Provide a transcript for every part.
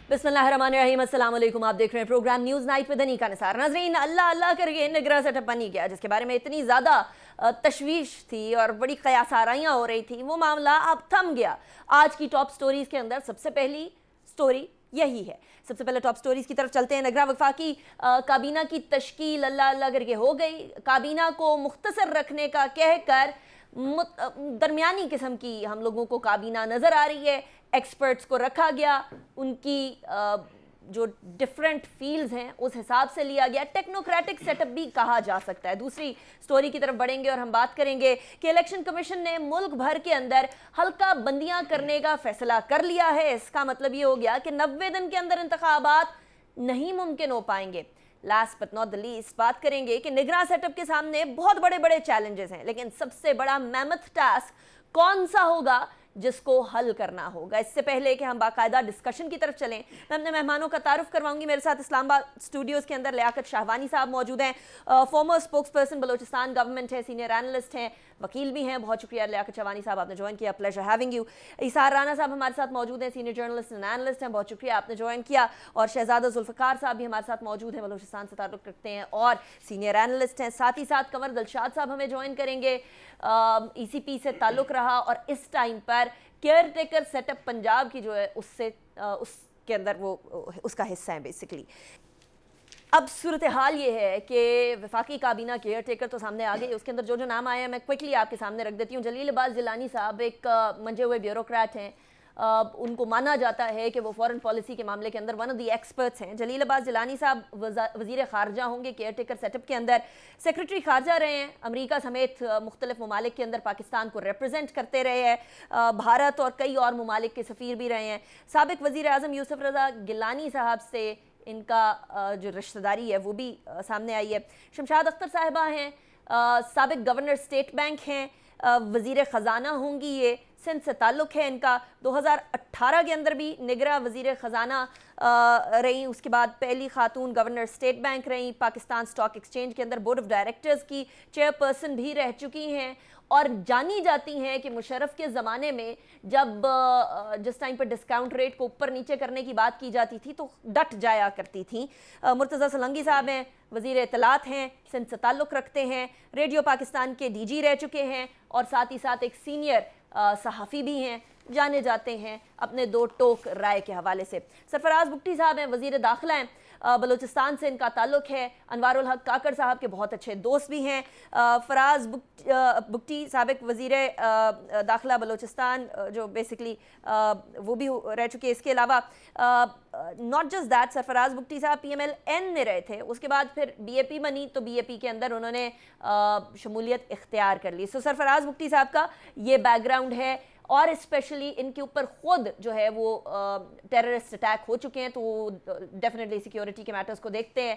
बिस्मिल्लाहिर्रहमानिर्रहीम, अस्सलाम वालेकुम। आप देख रहे हैं programme news night with Anika Nisar. नाज़रीन, अल्लाह अल्लाह करके निगरां सेटअप बनी गया, जिसके बारे में इतनी ज़्यादा तशवीश थी और बड़ी क़यासाराइयाँ हो रही थी, वो मामला अब थम गया। आज की टॉप स्टोरीज़ के अंदर सबसे पहली स्टोरी यही है। सबसे पहले टॉप स्टोरीज़ की तरफ चलते हैं। निगरां वफाकी काबीना की तश्कील अल्लाह अल्लाह करके हो गई। काबीना को मुख्तसर रखने का कहकर दरमियानी किस्म की हम लोगों को काबीना नज़र आ रही है। एक्सपर्ट्स को रखा गया, उनकी जो डिफरेंट फील्ड्स हैं उस हिसाब से लिया गया। टेक्नोक्रेटिक सेटअप भी कहा जा सकता है। दूसरी स्टोरी की तरफ बढ़ेंगे और हम बात करेंगे कि इलेक्शन कमीशन ने मुल्क भर के अंदर हल्का बंदियां करने का फैसला कर लिया है। इसका मतलब ये हो गया कि 90 दिन के अंदर इंतखाबात नहीं मुमकिन हो पाएंगे। Last but not the least बात करेंगे कि निगरां सेटअप के सामने बहुत बड़े बड़े चैलेंजेस हैं, लेकिन सबसे बड़ा मैमथ टास्क कौन सा होगा जिसको हल करना होगा। इससे पहले कि हम बाकायदा डिस्कशन की तरफ चलें, मैं अपने मेहमानों का तारुफ करवाऊंगी। मेरे साथ इस्लामाबाद स्टूडियोज़ के अंदर लियाकत शाहवानी साहब मौजूद हैं, farmer spokes person Balochistan government है, सीनियर एनालिस्ट हैं, वकील भी हैं। बहुत शुक्रिया लियाकत शाहवानी साहब, आपने ज्वाइन किया, प्लेजर हैविंग यू। इसार राना साहब हमारे साथ मौजूद हैं, सीनियर जर्नलिस्ट एंड एनालिस्ट हैं, बहुत शुक्रिया, आपने ज्वाइन किया। और शहजादा जुल्फ़िकार साहब भी हमारे साथ मौजूद हैं, बलोचिस्तान से ताल्लुक़ रखते हैं और सीनियर एनालिस्ट हैं। साथ ही साथ कंवर दिलशाद साहब हमें ज्वाइन करेंगे, ECP से ताल्लुक़ रहा और इस टाइम पर केयर टेकर सेटअप पंजाब की जो है उसके अंदर वो उसका हिस्सा है बेसिकली। अब सूरत हाल ये है कि वफाकी काबीना केयर टेकर तो सामने आ गई, उसके अंदर जो जो नाम आए हैं मैं क्विकली आपके सामने रख देती हूँ। जलील अब्बास जिलानी साहब एक मंजे हुए ब्यूरोक्रेट हैं, उनको माना जाता है कि वो फॉरेन पॉलिसी के मामले के अंदर वन ऑफ द एक्सपर्ट्स हैं। जलील अब्बास जिलानी साहब वज़ीर ख़ारजा होंगे केयर टेकर सेटअप के अंदर, सेक्रेटरी ख़ारजा रहे हैं, अमेरिका समेत मुख्तलिफ ममालिक के अंदर पाकिस्तान को रिप्रेजेंट करते रहे हैं, भारत और कई और ममालिक के सफ़ीर भी रहे हैं। साबिक़ वज़ीर आज़म यूसुफ रज़ा गिलानी साहब से इनका जो रिश्तेदारी है वो भी सामने आई है। शमशाद अख्तर साहिबा हैं, साबिक़ गवर्नर स्टेट बैंक हैं, वज़ीर ख़जाना होंगी, ये सिंध से ताल्लुक़ है इनका। 2018 के अंदर भी निगरां वज़ीर ख़जाना रही, उसके बाद पहली खातून गवर्नर स्टेट बैंक रही, पाकिस्तान स्टॉक एक्सचेंज के अंदर बोर्ड ऑफ डायरेक्टर्स की चेयरपर्सन भी रह चुकी हैं और जानी जाती हैं कि मुशर्रफ के ज़माने में जब जिस टाइम पर डिस्काउंट रेट को ऊपर नीचे करने की बात की जाती थी तो डट जाया करती थी। मुर्तज़ा सोलंकी साहब हैं, वज़ीर इत्तलात हैं, सिंध से ताल्लुक़ रखते हैं, रेडियो पाकिस्तान के DG रह चुके हैं और साथ ही साथ एक सीनियर सहाफ़ी भी हैं, जाने जाते हैं अपने दो टोक राय के हवाले से। सरफराज बुगटी साहब हैं, वज़ीर दाखिला हैं, बलूचिस्तान से इनका ताल्लुक़ है, अनवारुल हक काकड़ साहब के बहुत अच्छे दोस्त भी हैं। फराज बुगटी साबिक़ वज़ीर दाखिला बलूचिस्तान जो बेसिकली वो भी रह चुके। इसके अलावा not just that, Sarfaraz Bugti साहब PMLN में रहे थे, उसके बाद फिर BAP बनी तो BAP के अंदर उन्होंने शमूलियत इख्तियार कर ली। सो सरफराज बुगटी साहब का ये बैकग्राउंड है और स्पेशली इनके ऊपर ख़ुद जो है वो टेररिस्ट अटैक हो चुके हैं, तो वो डेफिनेटली सिक्योरिटी के मैटर्स को देखते हैं,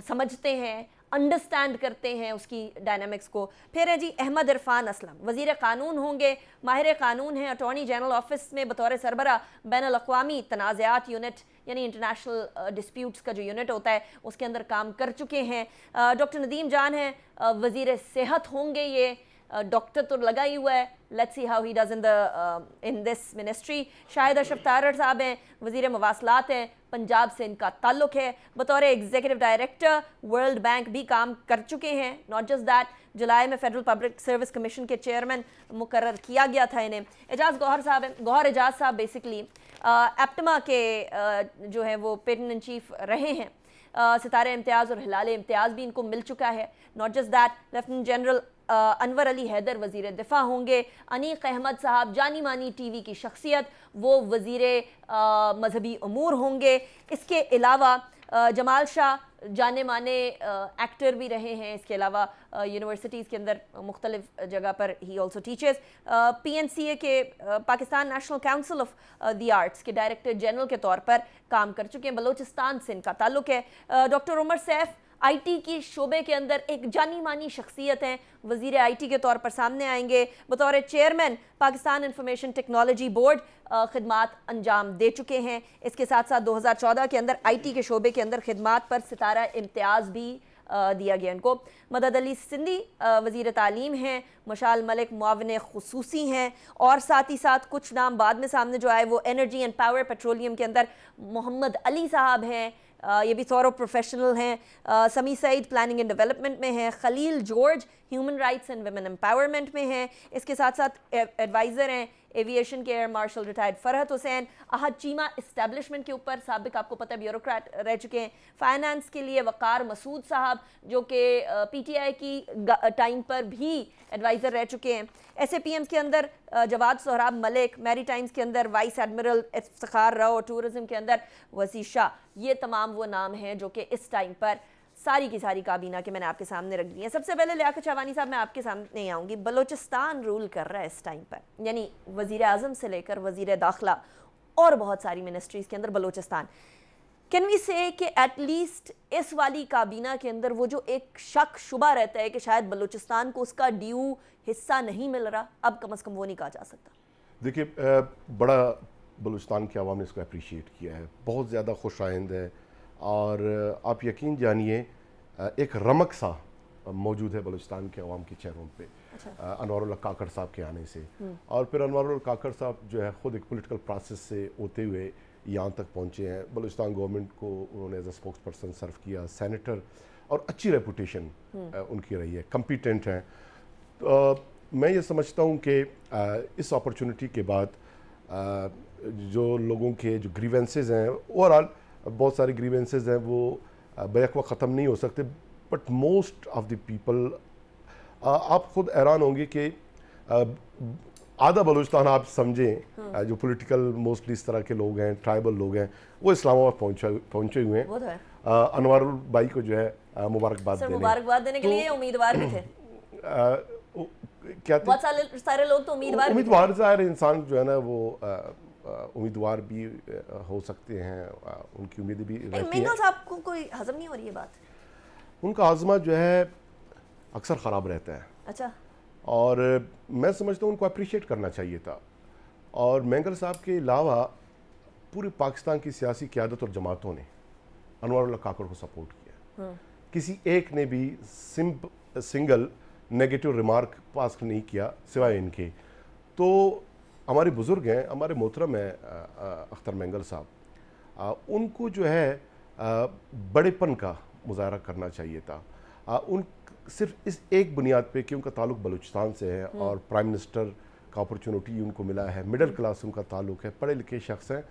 समझते हैं, अंडरस्टैंड करते हैं उसकी डायनामिक्स को। फिर है जी अहमद इरफान असलम, वज़ीर क़ानून होंगे, माहिर क़ानून हैं, अटॉर्नी जनरल ऑफिस में बतौर सरबरा बैनुल अक़वामी तनाज़ात यूनिट यानी इंटरनेशनल डिस्प्यूट्स का जो यूनिट होता है उसके अंदर काम कर चुके हैं। डॉक्टर नदीम जान हैं, वज़ीर सेहत होंगे, ये डॉक्टर तो लगा ही हुआ है, let's see how he does in this ministry. Shahid Ashraf Tarar साहब हैं, वज़ीर मवासलात हैं, पंजाब से इनका ताल्लुक़ है, बतौर एग्जीक्यूटिव डायरेक्टर वर्ल्ड बैंक भी काम कर चुके हैं। नॉट जस्ट दैट, जुलाई में फेडरल पब्लिक सर्विस कमीशन के चेयरमैन मुकर्रर किया गया था इन्हें। एजाज गौहर साहब हैं, गौहर एजाज साहब बेसिकली एप्टमा के जो है वो पेटन इन चीफ रहे हैं। सितारे इम्तियाज़ और हिलाल इम्तियाज़ भी इनको मिल चुका है। Not just that, lieutenant general Anwar Ali Haider वज़ीर दिफा होंगे, अनीक अहमद साहब जानी मानी TV की शख्सियत, वो वज़ीर मजहबी अमूर होंगे। इसके अलावा जमाल शाह जाने माने एक्टर भी रहे हैं, इसके अलावा यूनिवर्सिटीज़ के अंदर मुख्तलिफ जगह पर ही ऑल्सो टीचर्स। PNCA के Pakistan national council of the arts के डायरेक्टर जनरल के तौर पर काम कर चुके हैं, बलोचिस्तान से इनका ताल्लुक़ है। डॉक्टर उमर सैफ IT की शोबे के अंदर एक जानी मानी शख्सियत हैं, वज़ीर IT के तौर पर सामने आएंगे, बतौर chairman Pakistan information technology board खिदमात अंजाम दे चुके हैं। इसके साथ साथ 2014 के अंदर IT के शोबे के अंदर खिदमात पर सितारा इम्तियाज़ भी दिया गया उनको। मदद अली सिंधी वज़ीर तालीम हैं, मशाल मलिक मुआविन खुसूसी हैं, और साथ ही साथ कुछ नाम बाद में सामने जो आए वो एनर्जी एंड पावर पेट्रोलियम के अंदर मोहम्मद अली साहब हैं, ये भी सौरव प्रोफेशनल हैं। समी सईद प्लानिंग एंड डेवलपमेंट में हैं। Khalil George human rights and women empowerment में हैं। इसके साथ साथ एडवाइज़र हैं एविएशन के air marshal retired Farhat Hussain. Ahad Cheema establishment के ऊपर साबिक आपको पता है ब्यूरोक्रेट रह चुके हैं। फाइनेंस के लिए वक़ार मसूद साहब जो कि पीटीआई की टाइम पर भी एडवाइज़र रह चुके हैं। SAPM के अंदर जवाद सोहराब मलिक, मैरी टाइम्स के अंदर vice admiral Iftikhar Rao, tourism के अंदर वसी शाह। ये तमाम वो नाम हैं जो कि इस टाइम पर सारी की सारी काबीना के मैंने आपके सामने रख दी है। सबसे पहले लियाकत शाहवानी साहब, मैं आपके सामने नहीं आऊँगी। बलूचिस्तान रूल कर रहा है इस टाइम पर, यानी वज़ीर आज़म से लेकर वज़ीर दाखिला और बहुत सारी मिनिस्ट्रीज़ के अंदर बलूचिस्तान। कैन वी से कि एटलीस्ट इस वाली काबीना के अंदर वो जो एक शक शुबा रहता है कि शायद बलूचिस्तान को उसका ड्यू हिस्सा नहीं मिल रहा, अब कम से कम वो नहीं कहा जा सकता? देखिए, बड़ा बलूचिस्तान की आवाम ने इसको अप्रिशिएट किया है, बहुत ज़्यादा खुश आइंद है, और आप यकीन जानिए एक रमक सा मौजूद है बलूचिस्तान के अवाम के चेहरों पे। अच्छा। अनवारुल्लाह काकड़ साहब के आने से, और फिर अनवारुल्लाह काकड़ साहब जो है ख़ुद एक पॉलिटिकल प्रोसेस से होते हुए यहाँ तक पहुँचे हैं। बलूचिस्तान गवर्नमेंट को उन्होंने एज अ स्पोक्स पर्सन सर्व किया, सेनेटर, और अच्छी रेपुटेशन उनकी रही है, कम्पिटेंट हैं। तो मैं ये समझता हूँ कि इस अपॉर्चुनिटी के बाद जो लोगों के जो ग्रीवेंसेस हैं, ओवरऑल बहुत सारे ग्रीवेंसेस हैं, वो बैक वक्त ख़त्म नहीं हो सकते, but most of the people, आप खुद हैरान होंगे कि आधा बलूचिस्तान आप समझें जो पॉलिटिकल मोस्टली इस तरह के लोग हैं, ट्राइबल लोग हैं, वो इस्लामाबाद पहुंचे हुए हैं। अनवारुल भाई को जो है मुबारकबाद देने के लिए उम्मीदवार भी थे। क्या बहुत सारे लोग तो उम्मीदवार सारे इंसान जो है ना वो उम्मीदवार भी हो सकते हैं, उनकी उम्मीदें भी रहती हैं। साहब को कोई हजम नहीं हो रही है बात? उनका आज़मा जो है अक्सर ख़राब रहता है। अच्छा। और मैं समझता हूँ उनको अप्रिशिएट करना चाहिए था। और मेंगल साहब के अलावा पूरे पाकिस्तान की सियासी क़यादत और जमातों ने अनवारुल्लाह काकड़ को सपोर्ट किया। किसी एक ने भी सिंगल नेगेटिव रिमार्क पास नहीं किया सिवाय इनके। तो हमारे बुज़ुर्ग हैं, हमारे मोहतरम हैं अख्तर मेंगल साहब, उनको जो है बड़ेपन का मुजाहरा करना चाहिए था। उन सिर्फ इस एक बुनियाद पे कि उनका ताल्लुक़ बलूचिस्तान से है और प्राइम मिनिस्टर का अपॉर्चुनिटी उनको मिला है, मिडिल क्लास उनका ताल्लुक़ है, पढ़े लिखे शख्स हैं।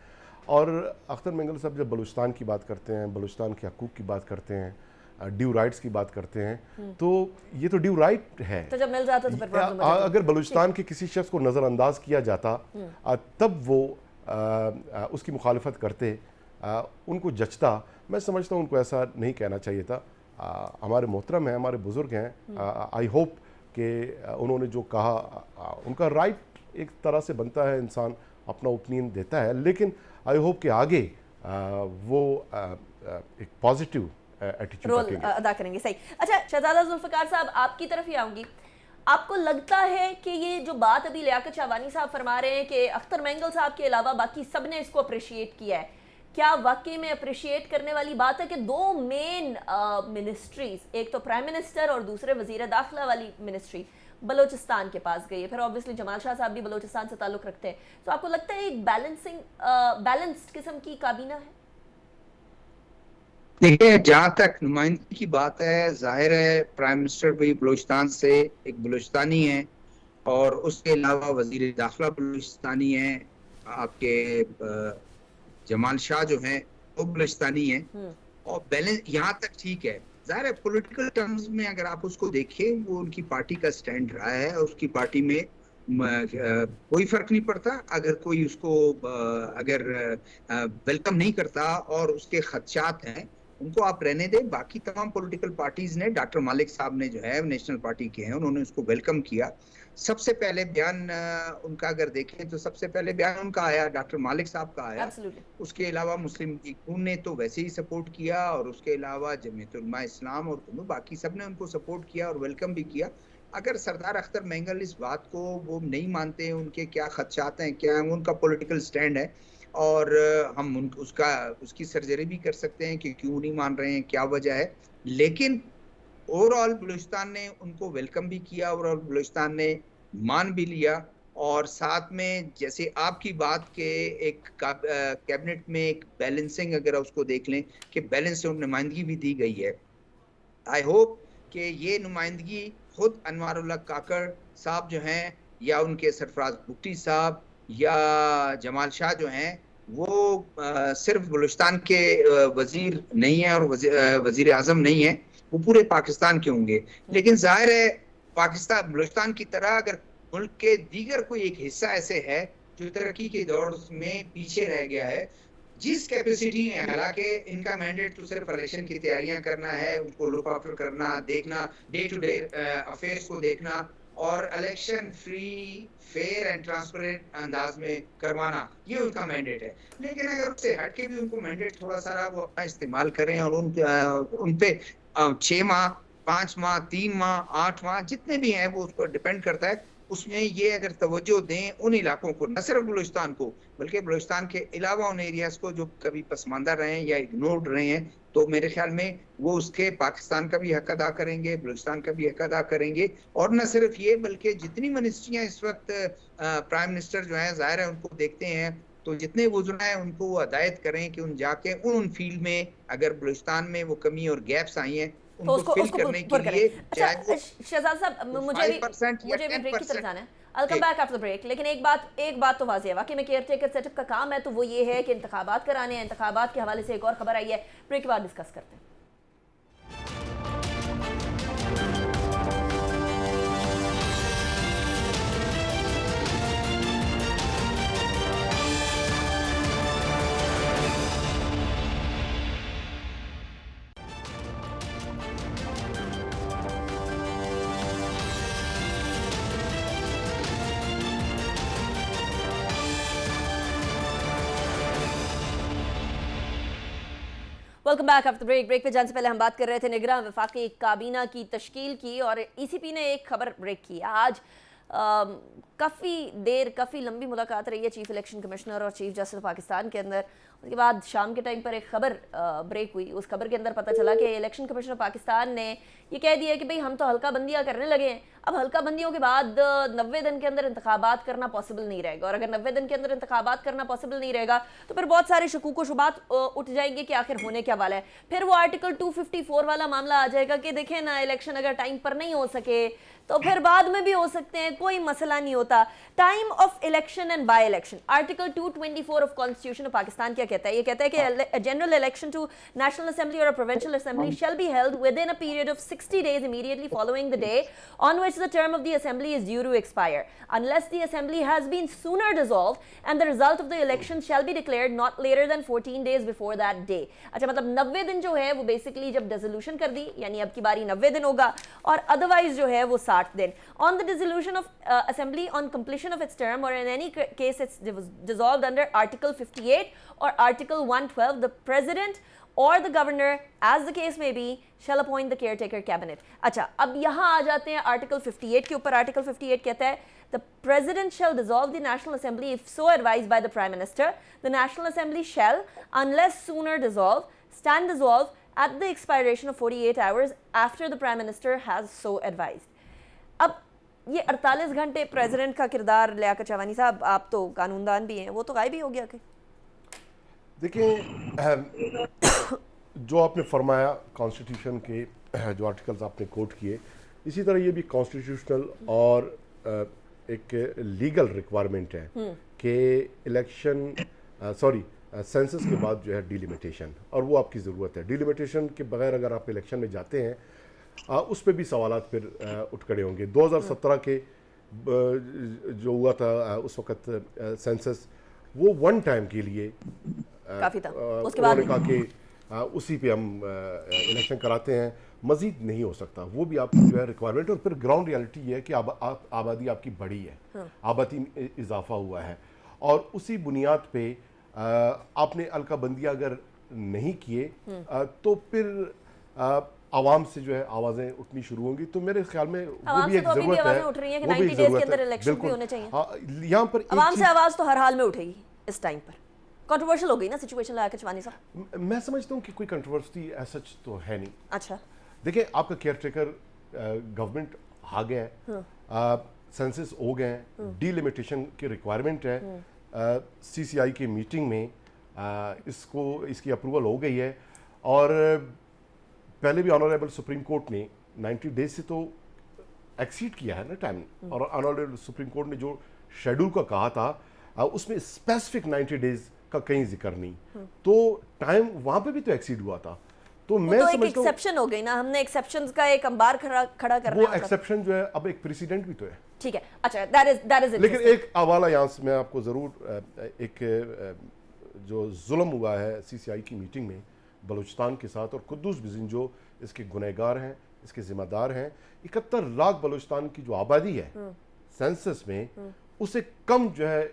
और अख्तर मेंगल साहब जब बलूचिस्तान की बात करते हैं, बलूचिस्तान के हकूक़ की बात करते हैं, ड्यू राइट्स की बात करते हैं, तो ये तो ड्यू राइट है। तो जब मिल जाता तो फिर अगर बलूचिस्तान के किसी शख्स को नज़रअंदाज किया जाता तब वो उसकी मुखालिफत करते, उनको जचता। मैं समझता हूँ उनको ऐसा नहीं कहना चाहिए था। हमारे मोहतरम हैं, हमारे बुज़ुर्ग हैं, आई होप कि उन्होंने जो कहा उनका राइट एक तरह से बनता है, इंसान अपना ओपिनियन देता है, लेकिन आई होप कि आगे वो एक पॉजिटिव रोल अदा करेंगे। सही। अच्छा शहजादा जुल्फ़िकार साहब, आपकी तरफ ही आऊँगी। आपको लगता है कि ये जो बात अभी लियाकत शाहवानी साहब फरमा रहे हैं कि अख्तर मेंगल साहब के अलावा बाकी सब ने इसको अप्रिशिएट किया है, क्या वाकई में अप्रिशिएट करने वाली बात है कि दो मेन मिनिस्ट्रीज, एक तो प्राइम मिनिस्टर और दूसरे वज़ीर दाखिला वाली मिनिस्ट्री बलूचिस्तान के पास गई है? फिर ऑब्वियसली जमाल शाह साहब भी बलूचिस्तान से ताल्लुक़ रखते हैं, तो आपको लगता है एक बैलेंस्ड किस्म की काबीना है? देखिए, जहाँ तक नुमाइंदगी की बात है, जाहिर है प्राइम मिनिस्टर भी बलूचिस्तान से, एक बलूचिस्तानी है, और उसके अलावा वज़ीर दाखिला बलूचिस्तानी है, आपके जमाल शाह जो है वो बलूचिस्तानी है, और बैलेंस यहाँ तक ठीक है। जाहिर है पॉलिटिकल टर्म्स में अगर आप उसको देखिए, वो उनकी पार्टी का स्टैंड रहा है, और उसकी पार्टी में कोई फर्क नहीं पड़ता अगर कोई उसको अगर वेलकम नहीं करता और उसके खदशात हैं, उनको आप रहने दें। बाकी तमाम पॉलिटिकल पार्टीज ने, डॉक्टर मालिक साहब ने जो है नेशनल पार्टी के हैं, उन्होंने उसको वेलकम किया। सबसे पहले बयान उनका अगर देखें तो सबसे पहले बयान उनका आया, डॉक्टर मालिक साहब का आया। उसके अलावा मुस्लिम लीग नून ने तो वैसे ही सपोर्ट किया, और उसके अलावा जमीयत उलमा इस्लाम और बाकी सब ने उनको सपोर्ट किया और वेलकम भी किया। अगर सरदार अख्तर मेंगल इस बात को वो नहीं मानते, उनके क्या खदशात हैं, क्या उनका पॉलिटिकल स्टैंड है, और हम उसकी सर्जरी भी कर सकते हैं कि क्यों नहीं मान रहे हैं, क्या वजह है। लेकिन اوور آل بلوچستان نے ان کو ویلکم بھی کیا, اوور آل بلوچستان نے مان بھی لیا, اور ساتھ میں جیسے آپ کی بات کے ایک کیبنٹ میں ایک بیلنسنگ اگر اس کو دیکھ لیں کہ بیلنس نمائندگی بھی دی گئی ہے. آئی ہوپ کہ یہ نمائندگی خود انوار اللہ کاکڑ صاحب جو ہیں یا ان کے سرفراز بگٹی صاحب یا جمال شاہ جو ہیں وہ صرف بلوچستان کے وزیر نہیں ہیں اور وزیر اعظم نہیں ہیں, وہ پورے پاکستان کے ہوں گے. لیکن ظاہر ہے پاکستان بلوچستان کی طرح اگر ملک کے دیگر کوئی ایک حصہ ایسے ہے جو ترقی کے دور میں پیچھے رہ گیا ہے, جس کیپیسٹی میں, حالانکہ ان کا مینڈیٹ تو صرف الیکشن کی تیاریاں کرنا ہے, ان کو لک آفٹر کرنا, دیکھنا, ڈے ٹو ڈے افیئرس کو دیکھنا اور election free fair and transparent انداز میں کروانا, یہ ان کا مینڈیٹ ہے. لیکن اگر اس سے ہٹ کے بھی ان کو مینڈیٹ تھوڑا سا وہ اپنا استعمال کریں اور ان پہ 6 ماہ 5 ماہ 3 ماہ 8 ماہ جتنے بھی ہیں وہ اس پر ڈیپینڈ کرتا ہے, اس میں یہ اگر توجہ دیں ان علاقوں کو, نہ صرف بلوچستان کو بلکہ بلوچستان کے علاوہ ان ایریاز کو جو کبھی پسماندہ رہے ہیں یا اگنورڈ رہے ہیں, تو میرے خیال میں وہ اس کے پاکستان کا بھی حق ادا کریں گے, بلوچستان کا بھی حق ادا کریں گے. اور نہ صرف یہ بلکہ جتنی منسٹریاں اس وقت پرائم منسٹر جو ہیں ظاہر ہے ان کو دیکھتے ہیں, تو جتنے وزراء ہیں ان کو وہ ہدایت کریں کہ ان جا کے ان فیلڈ میں اگر بلوچستان میں وہ کمی اور گیپس آئی ہیں ان کو فل کرنے کے لیے. شہزاد صاحب مجھے بھی بریک کی طرف جانا ہے, I'll come back after the break. لیکن ایک بات تو واضح ہے, واقعی میں کیئر ٹیکر سیٹ اپ کا کام ہے تو وہ یہ ہے کہ انتخابات کرانے ہیں. انتخابات کے حوالے سے ایک اور خبر آئی ہے, بریک کے بعد ڈسکس کرتے ہیں. ویلکم بیک آفٹر بریک پہ جانے سے پہلے ہم بات کر رہے تھے نگراں وفاقی کابینہ کی تشکیل کی, اور ای سی پی نے ایک خبر بریک کی. آج کافی لمبی ملاقات رہی ہے چیف الیکشن کمشنر اور چیف جسٹس پاکستان کے اندر. اس کے بعد شام کے ٹائم پر ایک خبر بریک ہوئی. اس خبر کے اندر پتہ چلا کہ الیکشن کمشنر پاکستان نے یہ کہہ دیا کہ بھئی ہم تو حلقہ بندیاں کرنے لگے ہیں, اب حلقہ بندیوں کے بعد 90 دن کے اندر انتخابات کرنا پاسبل نہیں رہے گا, اور اگر 90 دن کے اندر انتخابات کرنا پاسبل نہیں رہے گا تو پھر بہت سارے شکوک و شبہات اٹھ جائیں گے کہ آخر ہونے کیا والا ہے. پھر وہ آرٹیکل 254 والا معاملہ آ جائے گا کہ دیکھیں نا, الیکشن اگر ٹائم پر نہیں ہو سکے تو پھر بعد میں بھی ہو سکتے ہیں, کوئی مسئلہ نہیں ہوتا. Time of election and by election, article 224 of constitution of Pakistan کیا کہتا ہے؟ یہ کہتا ہے کہ general election to national assembly اور provincial assembly shall be held within a period of 60 days immediately following the day on which the term of the assembly is due to expire, unless the assembly has been sooner dissolved, and the result of the election shall be declared not later than 14 days before that day. اچھا, مطلب 90 دن جو ہے وہ basically جب dissolution کر دی, یعنی اب کی باری 90 دن ہوگا, اور ادروائز جو ہے وہ 60 دن. On the dissolution of assembly on completion of its term, or in any case it's dissolved under Article 58 or Article 112, the President or the Governor, as the case may be, shall appoint the caretaker cabinet. اچھا, اب یہاں آ جاتے ہیں Article 58 کے اوپر. Article 58 کہتا ہے the President shall dissolve the National Assembly if so advised by the Prime Minister. The National Assembly shall, unless sooner dissolved, stand dissolved at the expiration of 48 hours after the Prime Minister has so advised. اب یہ 48 گھنٹے president کا کردار, لیاقت چوانی صاحب آپ تو قانون دان بھی ہیں, وہ تو غائب ہی ہو گیا کہ دیکھیں جو آپ نے فرمایا کانسٹیٹیوشن کے جو آرٹیکلز آپ نے کوٹ کیے, اسی طرح یہ بھی کانسٹیٹیوشنل اور ایک لیگل ریکوائرمنٹ ہے کہ الیکشن سینسس کے بعد جو ہے ڈیلیمیٹیشن, اور وہ آپ کی ضرورت ہے. ڈیلیمیٹیشن کے بغیر اگر آپ الیکشن میں جاتے ہیں اس پہ بھی سوالات پھر اٹھ کھڑے ہوں گے. 2017 کے جو ہوا تھا اس وقت سینسس, وہ ون ٹائم کے لیے کافی تھا, اس کے بعد انہوں نے کہا کہ اسی پہ ہم الیکشن کراتے ہیں, مزید نہیں ہو سکتا. وہ بھی آپ کی جو ہے ریکوائرمنٹ. اور پھر گراؤنڈ ریالٹی یہ ہے کہ آبادی آپ کی بڑی ہے, آبادی میں اضافہ ہوا ہے, اور اسی بنیاد پہ آپ نے حلقہ بندیاں اگر نہیں کیے تو پھر عوام سے جو ہے آوازیں اٹھنی شروع ہوں گی. تو میرے خیال میں وہ بھی ایک ضرورت ہے, وہ بھی ضرورت ہے. بالکل, یہاں پر عوام سے آواز تو ہر حال میں اٹھے گی. اس ٹائم پر کنٹروورشل ہو گئی نا سچویشن, لایا کچوانی صاحب. میں سمجھتا ہوں کہ کوئی کنٹروورسی ایسا تو ہے نہیں. اچھا, देखिए आपका केयर टेकर गवर्नमेंट आ गया है, सेंसस हो गए हैं, डीलिमिटेशन की रिक्वायरमेंट है, सीसीआई की मीटिंग में इसकी अप्रूवल हो गई है, और पहले भी ऑनरेबल सुप्रीम कोर्ट ने 90 डेज से तो एक्सीड किया है ना टाइम, और ऑनरेबल सुप्रीम कोर्ट ने जो शेड्यूल का कहा था उसमें स्पेसिफिक 90 डेज का कहीं जिक्र नहीं, तो टाइम वहां पे भी तो एक्सीड हुआ था। तो मैं तो एक समझता हूं एक्सेप्शन हो गई ना, हमने एक्सेप्शंस का एक अंबार खड़ा करना वो है। एक्सेप्शन जो है अब एक प्रेसिडेंट भी तो है। ठीक है, अच्छा, दैट इज लेकिन एक हवाला यहाँ से मैं आपको ज़रूर एक जो जुल्म हुआ है सीसीआई की मीटिंग में बलूचिस्तान के साथ, और कुद्दूस बिज़न जो इसके गुनहगार हैं, इसके ज़िम्मेदार हैं, 71 लाख बलूचिस्तान की जो आबादी है सेंसस में उसे कम जो है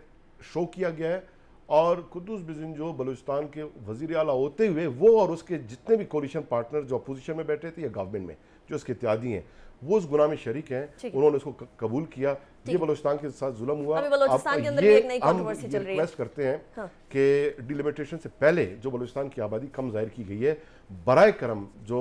शो किया गया है, और कुद्दूस बिज़न जो बलूचिस्तान के वज़ीर आला होते हुए वो और उसके जितने भी कोलिशन पार्टनर जो अपोजिशन में बैठे थे या गवर्नमेंट में जो इसके इत्यादी हैं वो उस गुनाह में शरीक हैं, उन्होंने उसको कबूल किया। ये बलूचिस्तान के साथ जुल्म हुआ। अभी बलूचिस्तान के अंदर भी एक नई कंट्रोवर्सी चल रही है। रिक्वेस्ट करते हैं कि डिलिमिटेशन से पहले जो बलूचिस्तान की आबादी कम जाहिर की गई है, बराए करम जो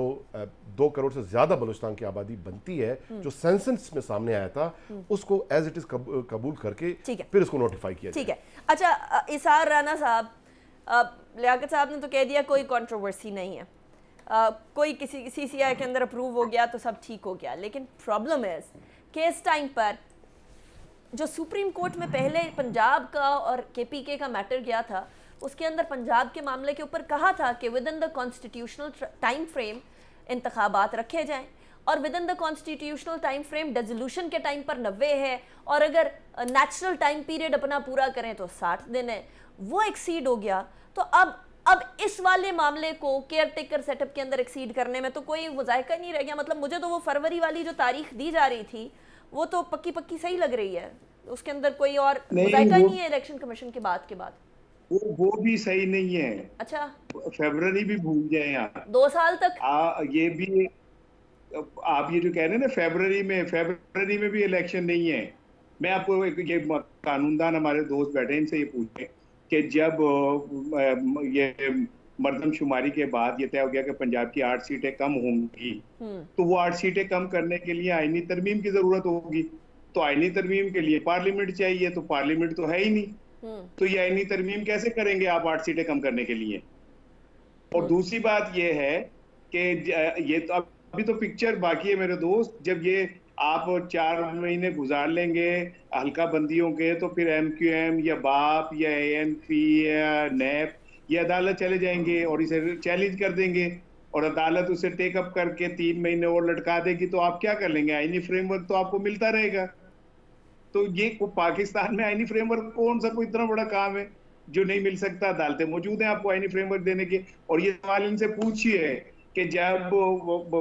2 करोड़ से ज्यादा बलूचिस्तान की आबादी बनती है जो सेंसस में सामने आया था, उसको एज इट इज कबूल करके फिर इसको नोटिफाई किया। ठीक है, अच्छा इसार राना साहब, लियाकत साहब ने तो कह दिया कोई कंट्रोवर्सी नहीं है, कोई किसी सीसीआई के अंदर अप्रूव हो गया तो सब ठीक हो गया, लेकिन प्रॉब्लम है कि इस टाइम पर जो सुप्रीम कोर्ट में पहले पंजाब का और केपीके का मैटर गया था, उसके अंदर पंजाब के मामले के ऊपर कहा था कि within the constitutional time frame इंतखाबात रखे जाएं, और within the constitutional time frame dissolution के टाइम पर 90 है, और अगर नेचुरल टाइम पीरियड अपना पूरा करें तो 60 दिन है, वो एक्सीड हो गया। तो अब इस वाले मामले को केयर टेकर सेटअप के अंदर एक्सीड करने में तो कोई मुज़ायका नहीं रह गया। मतलब मुझे तो वो फरवरी वाली जो तारीख दी जा रही थी वो तो पक्की सही लग रही है, उसके अंदर कोई और मुज़ायका नहीं है इलेक्शन कमीशन के बाद वो भी सही नहीं है। अच्छा, फरवरी भी भूल जाए आप, 2 साल तक ये भी आप ये जो कह रहे हैं ना फरवरी में भी इलेक्शन नहीं है। मैं आपको ये कानूनदान हमारे दोस्त बैठे हैं, इनसे ये पूछे कि जब ये मर्दमशुमारी के बाद ये तय हो गया कि पंजाब की 8 सीटें कम होंगी, तो वो 8 सीटें कम करने के लिए आईनी तरमीम की जरूरत होगी, तो आईनी तरमीम के लिए पार्लियामेंट चाहिए, तो पार्लियामेंट तो है ही नहीं, तो ये आईनी तरमीम कैसे करेंगे आप 8 सीटें कम करने के लिए। और दूसरी बात ये है कि ये तो अभी तो पिक्चर बाकी है मेरे दोस्त, जब ये आप 4 महीने गुजार लेंगे हल्का बंदियों के, तो फिर MQM या बाप या ANC या नैप ये अदालत चले जाएंगे और इसे चैलेंज कर देंगे, और अदालत उसे टेकअप करके 3 महीने और लटका देगी, तो आप क्या कर लेंगे? आईनी फ्रेमवर्क तो आपको मिलता रहेगा। तो ये पाकिस्तान में आईनी फ्रेमवर्क कौन सा कोई इतना बड़ा काम है जो नहीं मिल सकता? अदालतें मौजूद हैं आपको आईनी फ्रेमवर्क देने के। और ये सवाल इनसे पूछिए कि जब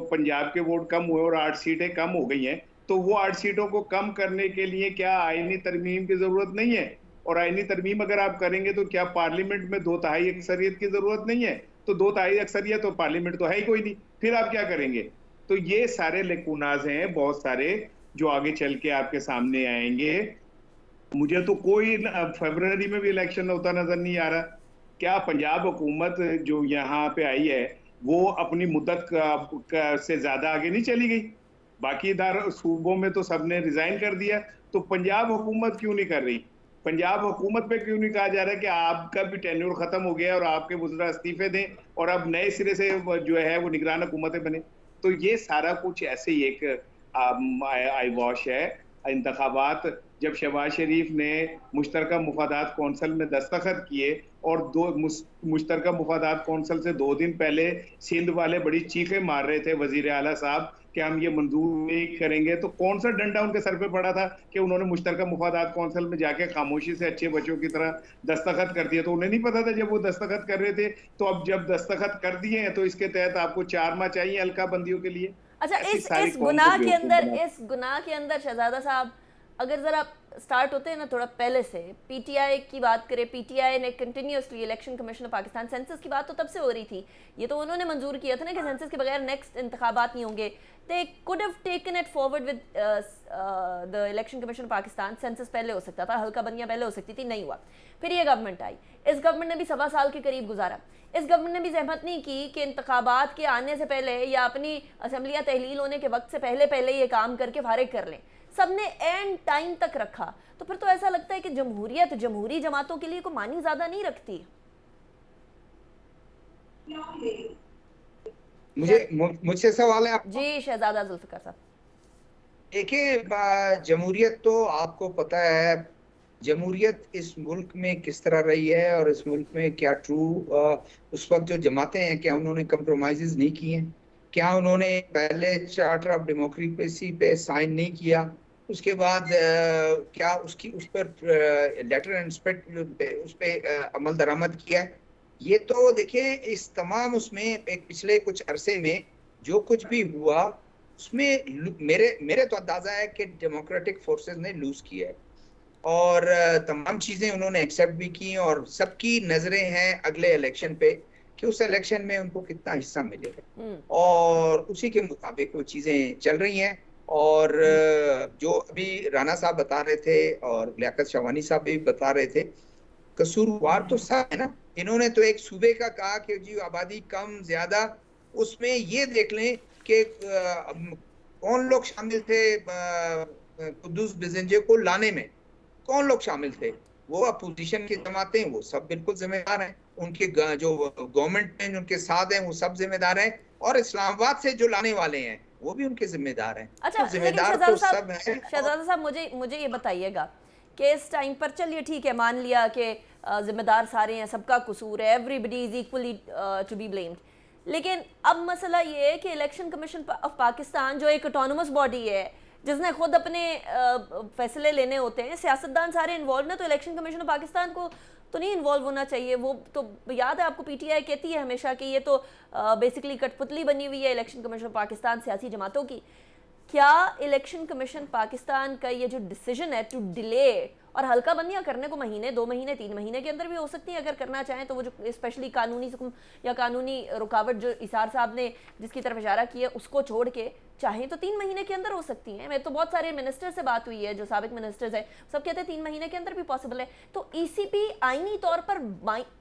पंजाब के वोट कम हुए और 8 सीटें कम हो गई हैं, तो वो 8 सीटों को कम करने के लिए क्या आईनी तरमीम की जरूरत नहीं है? और आईनी तरमीम अगर आप करेंगे तो क्या पार्लियामेंट में 2/3 अक्सरियत की जरूरत नहीं है? तो 2/3 अक्सरियत तो पार्लियामेंट तो है ही कोई नहीं, फिर आप क्या करेंगे? तो ये सारे लेकुनाज हैं बहुत सारे जो आगे चल के आपके सामने आएंगे। मुझे तो कोई फरवरी में भी इलेक्शन होता नजर नहीं आ रहा। क्या पंजाब हुकूमत जो यहाँ पे आई है वो अपनी मुद्दत से ज्यादा आगे नहीं चली गई? बाकी सूबों में तो सबने रिजाइन कर दिया, तो पंजाब हुकूमत क्यों नहीं कर रही? पंजाब हुकूमत पे क्यों नहीं कहा जा रहा है कि आपका भी टेन्योर खत्म हो गया और आपके वज़रा इस्तीफे दें और अब नए सिरे से जो है वो निगरान हुकूमतें बने? तो ये सारा कुछ ऐसे ही एक आई वॉश है। इंतखाबात जब शहबाज शरीफ ने मुश्तरका मुफादात कौंसल में दस्तखत किए और मुश्तरका मुफादात कौंसल से 2 दिन पहले सिंध वाले बड़ी चीखें मार रहे थे वजीर आला साहब कि हम ये मंजूर नहीं करेंगे, तो कौन सा डंडा उनके सर पे पड़ा था कि उन्होंने मुश्तरका मुफादात कौंसल में जाके खामोशी से अच्छे बच्चों की तरह दस्तखत कर दिया? तो उन्हें नहीं पता था जब वो दस्तखत कर रहे थे? तो अब जब दस्तखत कर दिए हैं तो इसके तहत आपको 4 माह चाहिए हल्का बंदियों के लिए। अच्छा, इस गुनाह के अंदर शहजादा साहब अगर जरा स्टार्ट होते हैं ना थोड़ा पहले से, पीटीआई की बात करें, पीटीआई ने continuously election commission of Pakistan, census की बात तो तब से हो रही थी, ये तो उन्होंने मंजूर किया था ना कि सेंसस के बगैर नेक्स्ट इंतखाबात नहीं होंगे. They could have taken it forward with the election commission of Pakistan. Census पहले हो सकता था, हल्का बंदियाँ पहले हो सकती थी, नहीं हुआ. फिर ये गवर्नमेंट आई, इस गवर्नमेंट ने भी 1.25 साल के करीब गुजारा. इस गवर्नमेंट ने भी जहमत नहीं की कि इंतखाबात के आने से पहले या अपनी असम्बलियाँ तहलील होने के वक्त से पहले ये काम करके फारिग कर लें. सबने एंड टाइम तक रखा. तो फिर तो ऐसा लगता है कि जमहूरियत जमहूरी जमातों के लिए कोई मानी ज़्यादा नहीं रखती. मुझसे सवाल है आप? जी शहजादा जुल्फिकार साहब. देखिए, जमहूरियत तो आपको पता है, जमहूरियत इस मुल्क में किस तरह रही है और इस मुल्क में क्या उस वक्त जो जमातें हैं, क्या उन्होंने कम्प्रोमाइज़ नहीं किए हैं? क्या उन्होंने पहले चार्टर ऑफ डेमोक्रेसी पे साइन नहीं किया? उसके बाद क्या उस पर लेटर इंस्पेक्ट उस पर अमल दरामद किया है? ये तो देखिए, इस तमाम उसमें एक पिछले कुछ अरसे में जो कुछ भी हुआ उसमें मेरे तो अंदाजा है कि डेमोक्रेटिक फोर्सेस ने लूज किया है और तमाम चीजें उन्होंने एक्सेप्ट भी की और सबकी नजरें हैं अगले इलेक्शन पे कि उस इलेक्शन में उनको कितना हिस्सा मिलेगा और उसी के मुताबिक वो चीजें चल रही हैं. और जो अभी राणा साहब बता रहे थे और लियाकत शहवानी साहब भी बता रहे थे, कसूरवार तो सब है ना. इन्होंने तो एक सूबे का कहा कि जी आबादी कम ज्यादा, उसमें ये देख लें कि कौन लोग शामिल थे कुद्दूस बेजंजे को लाने में, कौन लोग शामिल थे? वो अपोजिशन की जमातें, वो सब बिल्कुल जिम्मेदार हैं. उनके जो गवर्नमेंट में उनके साथ हैं वो सब जिम्मेदार हैं और इस्लामाबाद से जो लाने वाले हैं वो भी उनके जिम्मेदार हैं. अच्छा, तो जिम्मेदार तो सब हैं. शहजादा साहब मुझे ये बताइएगा कि इस टाइम पर, चलिए ठीक है, मान लिया कि जिम्मेदार सारे हैं, सबका कसूर है, everybody is equally to be blamed, लेकिन अब मसला ये है कि इलेक्शन कमीशन ऑफ पाकिस्तान जो एक ऑटोनमस बॉडी है जिसने खुद अपने फैसले लेने होते हैं, सियासतदान सारे इन्वॉल्व हैं, तो इलेक्शन कमीशन ऑफ पाकिस्तान को तो नहीं इन्वॉल्व होना चाहिए. वो तो याद है आपको, पीटीआई कहती है हमेशा कि ये तो बेसिकली कठपुतली बनी हुई है इलेक्शन कमीशन ऑफ पाकिस्तान सियासी जमातों की. क्या इलेक्शन कमीशन पाकिस्तान का ये जो डिसीजन है टू डिले, और हल्का बंदियां करने को महीने, 2 महीने, 3 महीने के अंदर भी हो सकती है अगर करना चाहें, तो वो जो स्पेशली कानूनी हुक्म या कानूनी रुकावट जो इसार साहब ने जिसकी तरफ इशारा किया उसको छोड़ के चाहें तो 3 महीने के अंदर हो सकती हैं. मैं तो बहुत सारे मिनिस्टर से बात हुई है जो साबिक मिनिस्टर्स हैं, सब कहते हैं 3 महीने के अंदर भी पॉसिबल है. तो ईसीपी आईनी तौर पर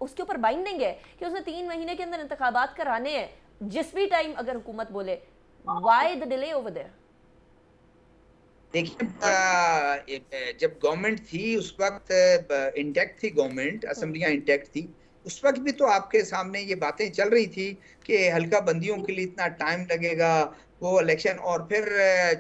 उसके ऊपर बाइंडिंग है कि उसने 3 महीने के अंदर इंतखाबात कराने हैं जिस भी टाइम अगर हुकूमत बोले. Why the delay over there? देखिए, जब गवर्नमेंट थी उस वक्त इंटैक्ट थी, गवर्नमेंट असेंबलियां इंटैक्ट थी, उस वक्त भी तो आपके सामने ये बातें चल रही थी कि हल्का बंदियों के लिए इतना टाइम लगेगा वो इलेक्शन. और फिर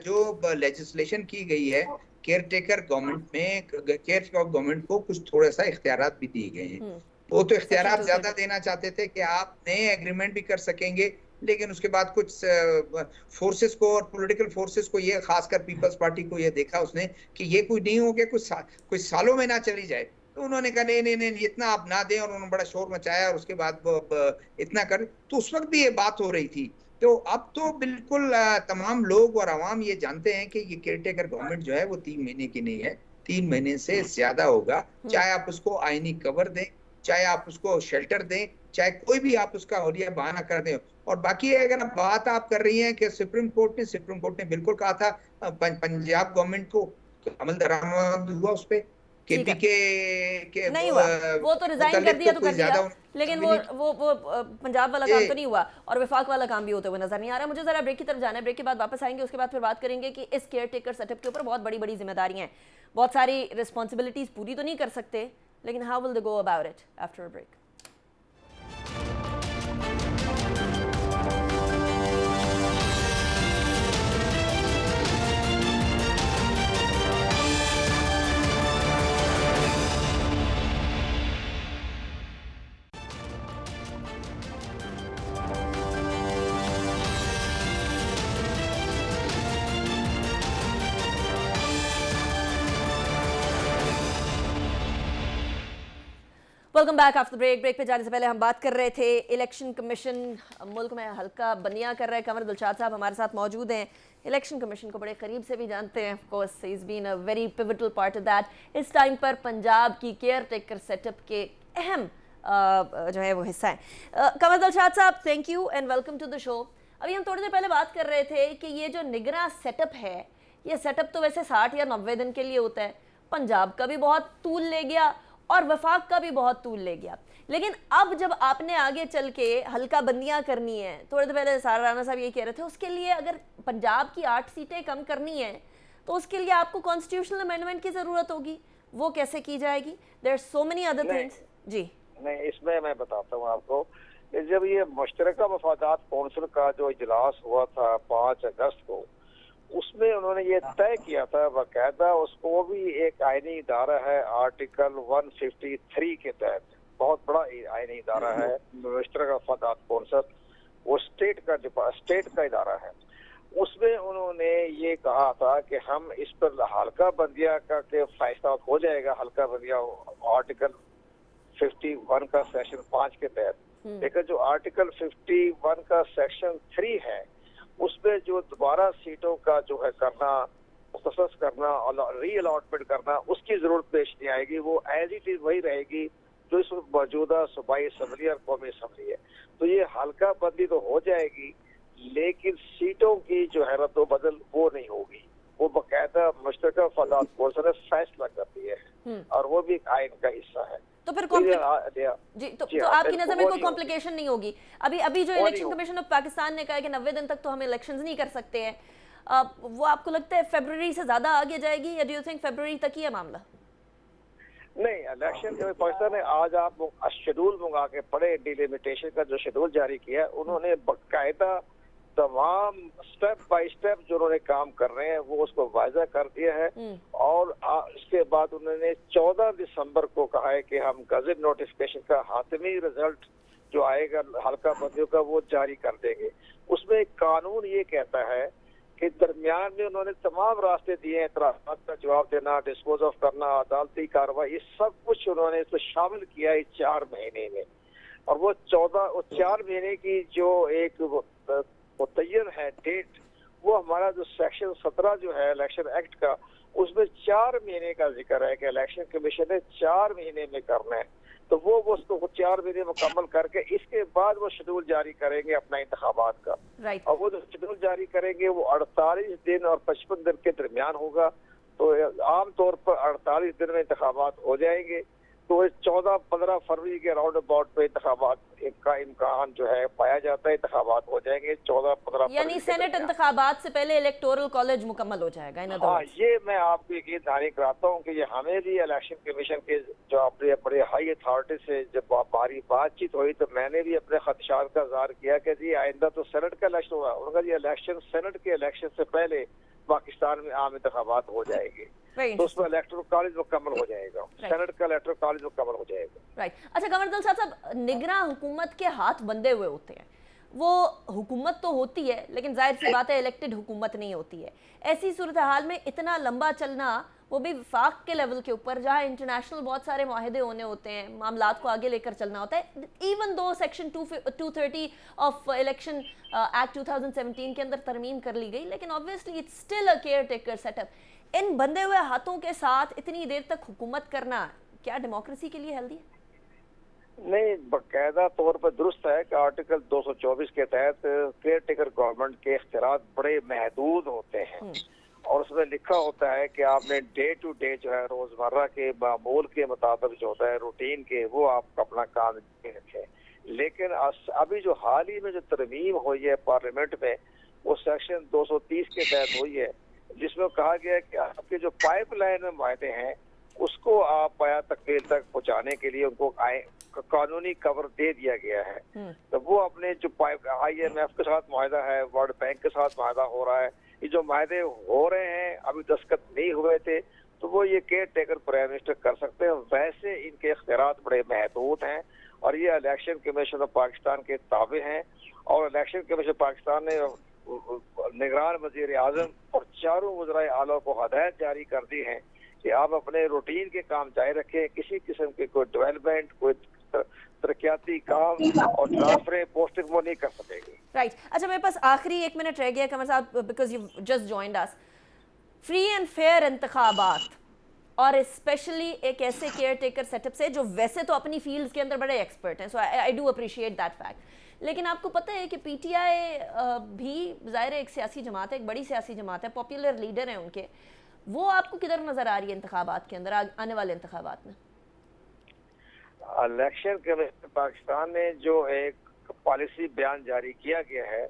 जो लेजिस्लेशन की गई है केयर टेकर गवर्नमेंट में, केयर टेकर गवर्नमेंट को कुछ थोड़ा सा इख्तियारात भी दिए गए हैं. वो तो इख्तियारात ज्यादा देना चाहते थे कि आप नए एग्रीमेंट भी कर सकेंगे, लेकिन उसके बाद कुछ फोर्सेस को और पॉलिटिकल फोर्सेस को, ये खासकर पीपल्स पार्टी को ये देखा उसने कि ये कोई नहीं हो गया, कुछ सालों में ना चली जाए, तो उन्होंने कहा नहीं इतना आप ना दें, और उन्होंने बड़ा शोर मचाया और उसके बाद इतना कर. तो उस वक्त भी ये बात हो रही थी. तो अब तो बिल्कुल तमाम लोग और आवाम ये जानते हैं कि ये केयर टेकर गवर्नमेंट जो है वो 3 महीने की नहीं है, 3 महीने से ज्यादा होगा. चाहे आप उसको आईनी कवर दें, चाहे आप उसको शेल्टर दें, चाहे कोई भी आप उसका होलिया बहाना कर दें. और बाकी अगर बात आप कर रही हैं कि सुप्रीम कोर्ट ने बिल्कुल कहा था पंजाब गवर्नमेंट को, अमल दरामद हुआ उस पे, के नहीं हुआ, वो तो रिजाइन कर दिया तो कर दिया, लेकिन वो पंजाब वाला काम तो नहीं हुआ और वफाक वाला काम भी होते हुए नजर नहीं आ रहा. मुझे जरा ब्रेक की तरफ जाना है, ब्रेक के बाद वापस आएंगे, उसके बाद फिर बात करेंगे कि इस केयर टेकर सेटअप के ऊपर बहुत बड़ी बड़ी जिम्मेदारियां हैं, बहुत सारी रिस्पॉन्सिबिलिटीज पूरी तो नहीं कर सकते, लेकिन how will they go about it after a break. Welcome back after break. Break पे जाने से पहले हम बात कर रहे थे इलेक्शन कमीशन मुल्क में हल्का बंदियां कर रहे हैं। कंवर दिलशाद साहब हमारे साथ मौजूद हैं, इलेक्शन कमीशन को बड़े करीब से भी जानते हैं। Of course he is been a very pivotal part of that. इस टाइम पर पंजाब की केयर टेकर सेटअप के अहम जो है वो हिस्सा है। कंवर दिलशाद साहब, thank you and welcome to the show. अभी हम थोड़ी देर पहले बात कर रहे थे कि ये जो निगरां सेटअप है, ये सेटअप तो वैसे 60 या 90 दिन के लिए होता है। पंजाब का भी बहुत तूल ले गया और वफाक का भी बहुत तूल ले गया, लेकिन अब जब आपने आगे चल के हल्का बंदियां करनी है, थोड़े देर पहले सारा राणा साहब ये कह रहे थे, उसके लिए अगर पंजाब की 8 सीटें कम करनी है तो उसके लिए आपको कॉन्स्टिट्यूशनल अमेंडमेंट की ज़रूरत होगी। वो कैसे की जाएगी? There are so many other things. जी नहीं, इसमें मैं बताता हूँ आपको कि जब ये मुश्तरका मफादात कौंसिल का जो इजलास हुआ था 5 अगस्त को, उसमें उन्होंने ये तय किया था बाकायदा, उसको भी एक आईनी इदारा है आर्टिकल 153 के तहत, बहुत बड़ा आईनी इदारा है मुश्तरका मफादात कौंसिल, वो स्टेट का इदारा है। उसमें उन्होंने ये कहा था कि हम इस पर हल्का बंदिया का के फैसला हो जाएगा, हल्का बंदिया आर्टिकल 51 का सेक्शन 5 के तहत। लेकिन जो आर्टिकल 51 का सेक्शन 3 है, उसमें जो दोबारा सीटों का जो है करना, मुख्तसस करना और री अलॉटमेंट करना, उसकी जरूरत पेश नहीं आएगी। वो एज इट इज वही रहेगी जो इस मौजूदा सूबाई असम्बली और कौमी असम्बली है। तो ये हल्का बंदी तो हो जाएगी, लेकिन सीटों की जो है रद्द बदल वो नहीं होगी। वो बाकायदा मुश्तरका मफादात कौंसिल फैसला करती है और वो भी एक आइन का हिस्सा है। तो फिर तो आपकी नजर में कोई कॉम्प्लिकेशन नहीं होगी? अभी जो इलेक्शन कमीशन ऑफ पाकिस्तान ने कहा है कि 90 दिन तक तो हम इलेक्शंस नहीं कर सकते हैं, वो आपको लगता है फरवरी से ज्यादा आगे जाएगी या डू यू थिंक फरवरी तक ही है मामला? नहीं, इलेक्शन पाकिस्तान ने आज आप शेड्यूल मंगा के पढ़े, डिलिमिटेशन का जो शेड्यूल जारी किया, उन्होंने बाकायदा तमाम स्टेप बाय स्टेप जो उन्होंने काम कर रहे हैं वो उसको वाज़ा कर दिया है। और इसके बाद उन्होंने 14 दिसंबर को कहा है कि हम गज़ट नोटिफिकेशन का हातमी रिजल्ट जो आएगा हल्का बंदियों का वो जारी कर देंगे। उसमें कानून ये कहता है कि दरमियान में उन्होंने तमाम रास्ते दिए हैं, एतराज़ात का जवाब देना, डिस्पोज ऑफ करना, अदालती कार्रवाई, ये सब कुछ उन्होंने इसमें शामिल किया है 4 महीने में। और वो 4 महीने की जो एक मुतय्यन है डेट, वो हमारा जो सेक्शन 17 जो है इलेक्शन एक्ट का, उसमें 4 महीने का जिक्र है कि इलेक्शन कमीशन ने 4 महीने में करना है। तो वो उसको 4 महीने मुकम्मल करके इसके बाद वो शेड्यूल जारी करेंगे अपना इंतखाबात का। और वो जो शेड्यूल जारी करेंगे वो 48 दिन और 55 दिन के दरमियान होगा। तो आमतौर पर 48 दिन में इंतखाबात हो जाएंगे। तो 14-15 फरवरी के राउंड अबाउट पे इंतखाबात का इम्कान जो है पाया जाता है, इंतखाबात हो जाएंगे 14-15 यानी सेनेट इंतखाबात से पहले इलेक्टोरल कॉलेज मुकम्मल हो जाएगा। हाँ, ये मैं आपको यकीन दहानी कराता हूँ कि ये हमें भी इलेक्शन कमीशन के जो अपने बड़े हाई अथॉरिटी से जब हमारी बातचीत हुई तो मैंने भी अपने खदशात का इज़हार किया कि जी आइंदा तो सेनेट का इलेक्शन होगा। उनका ये इलेक्शन सेनेट के इलेक्शन से पहले पाकिस्तान में आम इंतखाबात हो जाएंगे, तो उसमें इलेक्टोरल कॉलेज मुकम्मल हो जाएगा, सेनेट का इलेक्टोरल कॉलेज मुकम्मल हो जाएगा। राइट। अच्छा कंवर दिलशाद साहब, निगरां हुकूमत के हाथ बंधे हुए होते हैं। वो हुकूमत तो होती है लेकिन जाहिर सी बात है इलेक्टेड हुकूमत नहीं होती है। ऐसी सूरत हाल में इतना लंबा चलना, वो भी वफाक के लेवल के ऊपर जहाँ इंटरनेशनल बहुत सारे माहदे होने होते हैं, मामलात को आगे लेकर चलना होता है। Even though section 230 of election act 2017 के अंदर तरमीम कर ली गई, लेकिन obviously it's still a caretaker setup. इन बंधे हुए हाथों के साथ इतनी देर तक हुकूमत करना क्या डेमोक्रेसी के लिए हेल्दी है? नहीं, बाकायदा तौर पर दुरुस्त है कि आर्टिकल 224 के तहत केयर टेकर गवर्नमेंट के इख्तियारात बड़े महदूद होते हैं और उसमें लिखा होता है कि आपने डे टू डे जो है रोजमर्रा के मामूल के मुताबिक जो होता है रूटीन के, वो आप अपना काम रखें। लेकिन अभी जो हाल ही में जो तरमीम हुई है पार्लियामेंट में, वो सेक्शन 230 के तहत हुई है, जिसमें कहा गया है कि आपके जो पाइपलाइन में मायदे हैं उसको आप पाया तकमील तक पहुंचाने के लिए उनको कानूनी कवर दे दिया गया है। तो वो अपने जो IMF के साथ माहिदा है, वर्ल्ड बैंक के साथ माहिदा हो रहा है, ये जो मायदे हो रहे हैं अभी दस्तखत नहीं हुए थे, तो वो ये केयर टेकर प्राइम मिनिस्टर कर सकते हैं। वैसे इनके इख्तियारात बड़े महदूद हैं और ये इलेक्शन कमीशन ऑफ पाकिस्तान के ताबे हैं। और इलेक्शन कमीशन पाकिस्तान ने निगरान वजीर आजम और चारों वज़राए आला को हदायत जारी कर दी है کہ آپ اپنے روٹین کے کام جاری رکھیں, کسی قسم کے کوئی ڈیولپمنٹ, کوئی ترقیاتی کام اور ٹرانسفر پوسٹنگ وہ نہیں کر سکے گی. رائٹ. اچھا میرے پاس آخری 1 منٹ رہ گیا قمر صاحب, because you just joined us. Free and fair انتخابات اور اسپیشلی ایک ایسے کیئر ٹیکر سیٹ اپ سے جو ویسے تو اپنی فیلڈز کے اندر بڑے ایکسپرٹ ہیں, so I do appreciate that fact, لیکن آپ کو پتہ ہے کہ پی ٹی آئی بھی ظاہر ہے ایک سیاسی جماعت ہے, ایک بڑی سیاسی جماعت ہے, پاپولر لیڈر ہیں ان کے, وہ آپ کو کدھر نظر آ رہی ہے انتخابات کے اندر, آنے والے انتخابات میں؟ الیکشن کمیشن پاکستان نے جو ایک پالیسی بیان جاری کیا گیا ہے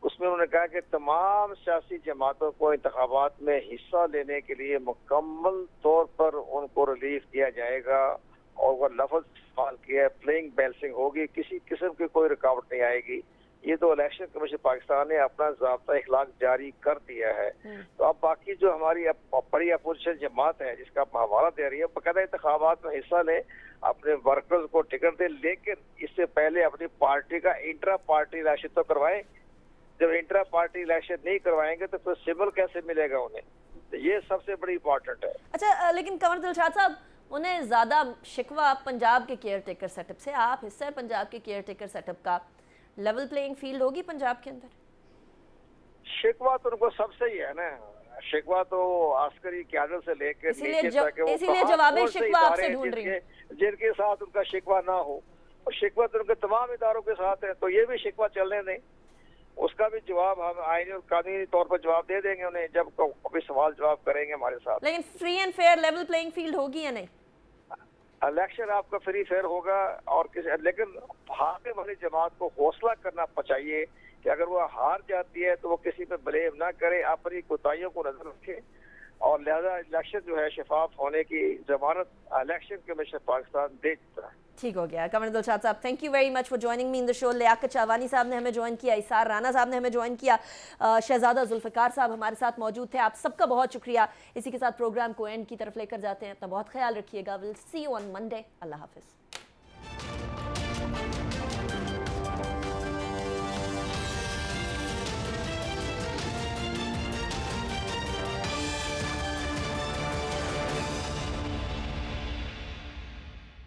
اس میں انہوں نے کہا کہ تمام سیاسی جماعتوں کو انتخابات میں حصہ لینے کے لیے مکمل طور پر ان کو ریلیف دیا جائے گا, اور وہ لفظ استعمال کیا ہے پلینگ بیلنسنگ ہوگی, کسی قسم کی کوئی رکاوٹ نہیں آئے گی. یہ تو الیکشن کمیشن پاکستان نے اپنا ضابطہ اخلاق جاری کر دیا ہے. تو اب باقی جو ہماری بڑی اپوزیشن جماعت ہے جس کا آپ حوالہ دے رہی ہے, باقاعدہ انتخابات میں حصہ لیں, اپنے ورکرز کو ٹکٹ دیں, لیکن اس سے پہلے اپنی پارٹی کا انٹرا پارٹی الیکشن تو کروائیں. جب انٹرا پارٹی الیکشن نہیں کروائیں گے تو پھر سول کیسے ملے گا انہیں؟ تو یہ سب سے بڑی امپورٹنٹ ہے. اچھا لیکن قمر دلشاد صاحب, انہیں زیادہ شکوہ پنجاب کے کیئر ٹیکر سیٹ اپ سے, آپ حصہ ہے پنجاب کے کیئر ٹیکر سیٹ اپ کا, لیول پلینگ فیلڈ ہوگی پنجاب کے اندر؟ شکوہ تو ان کو سب سے ہی ہے نا, شکوہ تو عسکری قیادت سے لے کے اسی لیے جواب شکوہ آپ سے ڈھونڈ رہی ہیں جن کے ساتھ ان کا شکوہ نہ ہو, اور شکوہ تو ان کے تمام اداروں کے ساتھ ہے, تو یہ بھی شکوہ چلنے دیں, اس کا بھی جواب ہم آئینی اور قانونی طور پر جواب دے دیں گے انہیں جب کوئی سوال جواب کریں گے ہمارے ساتھ. لیکن free and fair level playing field ہوگی یا نہیں؟ الیکشن آپ کا فری فیئر ہوگا, اور لیکن ہارنے والی جماعت کو حوصلہ کرنا چاہیے کہ اگر وہ ہار جاتی ہے تو وہ کسی پہ بلیم نہ کرے, اپنی کوتاہیوں کو نظر رکھے, اور لہذا الیکشن جو ہے شفاف ہونے کی ضمانت الیکشن کمیشن پاکستان دے چکا ہے. ٹھیک ہو گیا. Qamar Dilshad Sahab, thank you very much for joining me in the show. Liaquat Shahwani Sahab نے ہمیں جوائن کیا, اسار رانا صاحب نے ہمیں جوائن کیا, شہزادہ ذوالفقار صاحب ہمارے ساتھ موجود تھے. آپ سب کا بہت شکریہ. اسی کے ساتھ پروگرام کو اینڈ کی طرف لے کر جاتے ہیں. اپنا بہت خیال رکھیے گا. ول سی یو آن منڈے. اللہ حافظ.